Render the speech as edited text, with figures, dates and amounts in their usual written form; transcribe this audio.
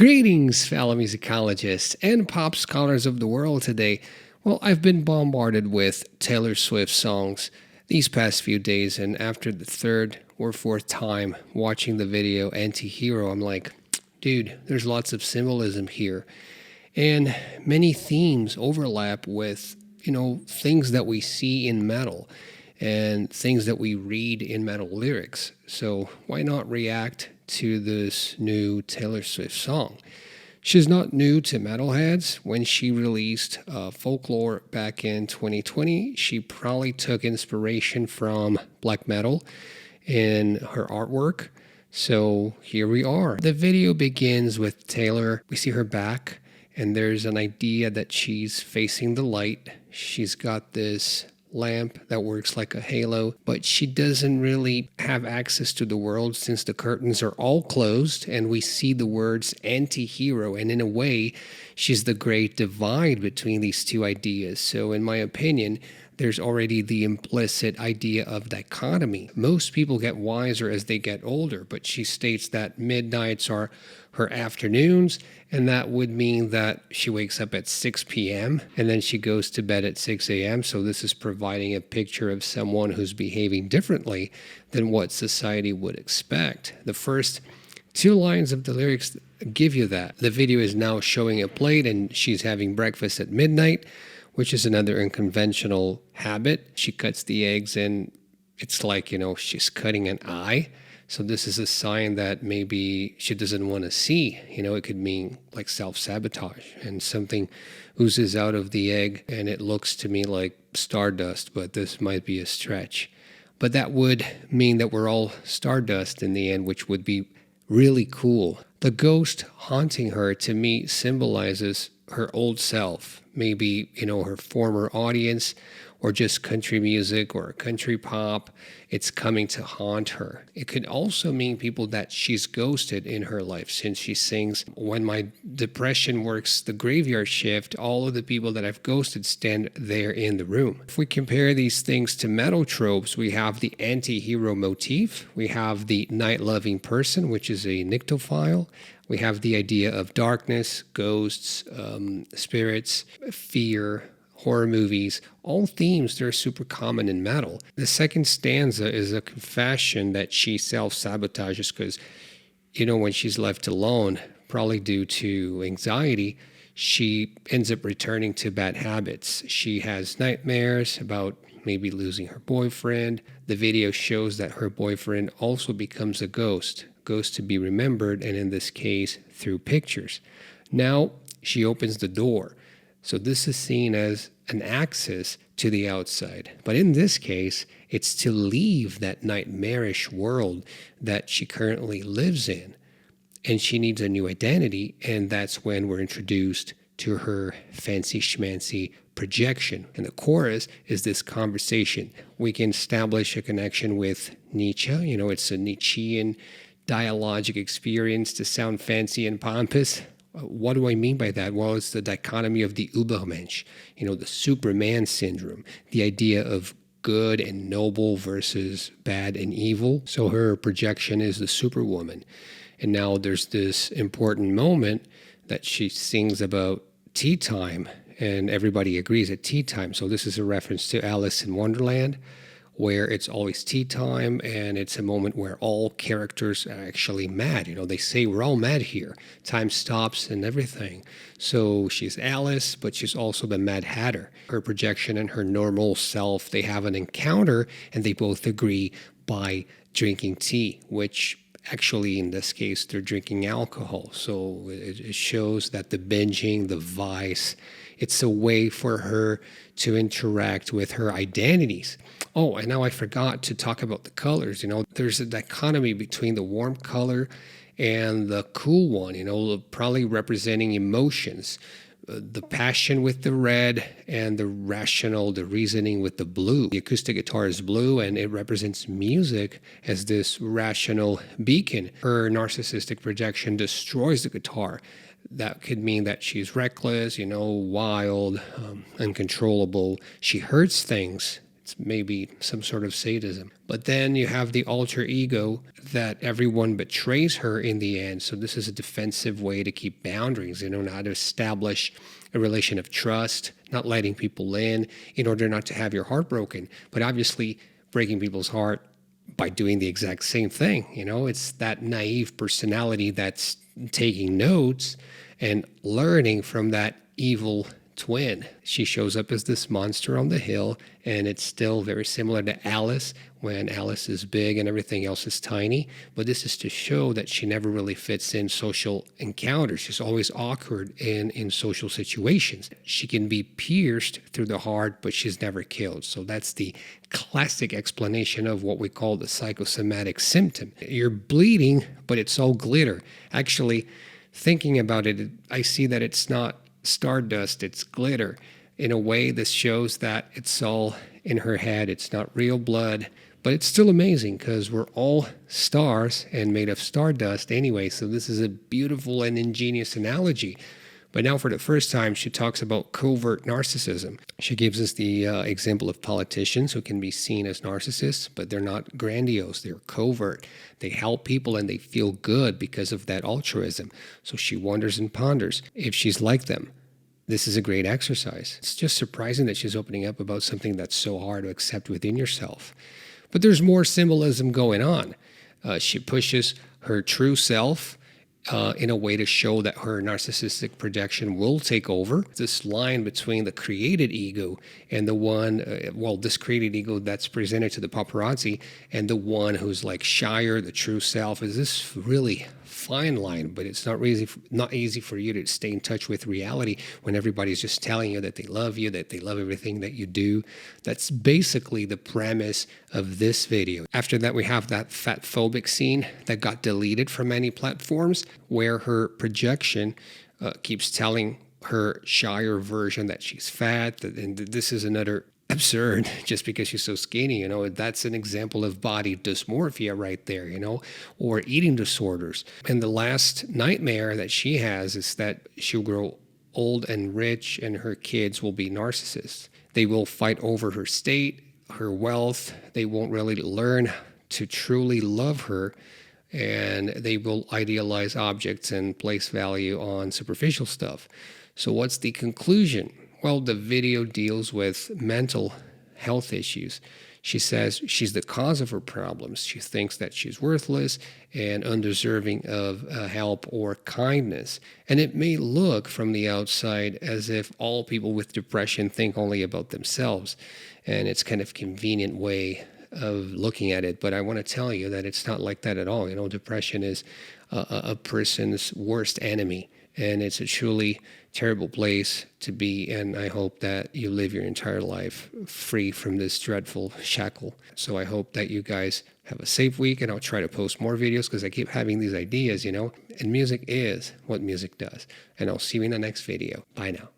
Greetings, fellow musicologists and pop scholars of the world today. Well, I've been bombarded with Taylor Swift songs these past few days, and after the third or fourth time watching the video Antihero, I'm like, dude, there's lots of symbolism here. And many themes overlap with, things that we see in metal and things that we read in metal lyrics. So why not react to this new Taylor Swift song? She's not new to metalheads. When she released Folklore back in 2020, she probably took inspiration from black metal in her artwork. So here we are. The video begins with Taylor. We see her back, and there's an idea that she's facing the light. She's got this lamp that works like a halo, but she doesn't really have access to the world since the curtains are all closed and we see the words anti-hero, and in a way she's the great divide between these two ideas. So in my opinion, there's already the implicit idea of dichotomy. Most people get wiser as they get older, but she states that midnights are her afternoons, and that would mean that she wakes up at 6 p.m. and then she goes to bed at 6 a.m. So this is providing a picture of someone who's behaving differently than what society would expect. The first two lines of the lyrics give you that. The video is now showing a plate and she's having breakfast at midnight, which is another unconventional habit. She cuts the eggs and it's like, she's cutting an eye. So this is a sign that maybe she doesn't want to see. It could mean like self-sabotage, and something oozes out of the egg and it looks to me like stardust, but this might be a stretch. But that would mean that we're all stardust in the end, which would be really cool. The ghost haunting her to me symbolizes her old self, maybe, her former audience, or just country music or country pop. It's coming to haunt her. It could also mean people that she's ghosted in her life, since she sings, when my depression works the graveyard shift, all of the people that I've ghosted stand there in the room. If we compare these things to metal tropes, we have the anti-hero motif, we have the night-loving person, which is a nyctophile, we have the idea of darkness, ghosts, spirits, fear, horror movies, all themes that are super common in metal. The second stanza is a confession that she self-sabotages because, when she's left alone, probably due to anxiety, she ends up returning to bad habits. She has nightmares about maybe losing her boyfriend. The video shows that her boyfriend also becomes a ghost to be remembered, and in this case, through pictures. Now she opens the door. So this is seen as an access to the outside. But in this case, it's to leave that nightmarish world that she currently lives in. And she needs a new identity, and that's when we're introduced to her fancy schmancy projection. And the chorus is this conversation. We can establish a connection with Nietzsche. It's a Nietzschean dialogic experience to sound fancy and pompous. What do I mean by that? Well, it's the dichotomy of the Übermensch, the Superman syndrome, the idea of good and noble versus bad and evil. So her projection is the superwoman. And now there's this important moment that she sings about tea time, and everybody agrees at tea time. So this is a reference to Alice in Wonderland, where it's always tea time, and it's a moment where all characters are actually mad. They say we're all mad here. Time stops and everything. So she's Alice, but she's also the Mad Hatter. Her projection and her normal self, they have an encounter, and they both agree by drinking tea, which actually in this case, they're drinking alcohol. So it shows that the binging, the vice, it's a way for her to interact with her identities. Oh, and now I forgot to talk about the colors. There's a dichotomy between the warm color and the cool one, probably representing emotions. The passion with the red and the rational, the reasoning with the blue. The acoustic guitar is blue and it represents music as this rational beacon. Her narcissistic projection destroys the guitar. That could mean that she's reckless, wild, uncontrollable. She hurts things It's maybe some sort of sadism. But then you have the alter ego that everyone betrays her in the end. So this is a defensive way to keep boundaries, not to establish a relation of trust, not letting people in order not to have your heart broken. But obviously breaking people's heart by doing the exact same thing. It's that naive personality that's taking notes and learning from that evil twin. She shows up as this monster on the hill, and it's still very similar to Alice when Alice is big and everything else is tiny. But this is to show that she never really fits in social encounters. She's always awkward in social situations. She can be pierced through the heart, but she's never killed. So that's the classic explanation of what we call the psychosomatic symptom. You're bleeding, but it's all glitter. Actually, thinking about it, I see that it's not stardust, it's glitter. In a way, this shows that it's all in her head. It's not real blood, but it's still amazing because we're all stars and made of stardust anyway. So this is a beautiful and ingenious analogy. But now for the first time, she talks about covert narcissism. She gives us the example of politicians who can be seen as narcissists, but they're not grandiose. They're covert. They help people and they feel good because of that altruism. So she wonders and ponders if she's like them. This is a great exercise. It's just surprising that she's opening up about something that's so hard to accept within yourself. But there's more symbolism going on. She pushes her true self in a way to show that her narcissistic projection will take over. This line between the created ego and the one, this created ego that's presented to the paparazzi and the one who's like shyer, the true self, is this really fine line, but it's not easy for you to stay in touch with reality when everybody's just telling you that they love you, that they love everything that you do. That's basically the premise of this video. After that, we have that fatphobic scene that got deleted from many platforms where her projection keeps telling her shyer version that she's fat, and this is another absurd just because she's so skinny. That's an example of body dysmorphia right there, or eating disorders. And the last nightmare that she has is that she'll grow old and rich and her kids will be narcissists. They will fight over her state, her wealth. They won't really learn to truly love her, and they will idealize objects and place value on superficial stuff. So what's the conclusion? Well, the video deals with mental health issues. She says she's the cause of her problems. She thinks that she's worthless and undeserving of help or kindness. And it may look from the outside as if all people with depression think only about themselves. And it's kind of a convenient way of looking at it. But I want to tell you that it's not like that at all. Depression is a person's worst enemy. And it's a truly terrible place to be, and I hope that you live your entire life free from this dreadful shackle. So I hope that you guys have a safe week, and I'll try to post more videos because I keep having these ideas, and music is what music does. And I'll see you in the next video. Bye now.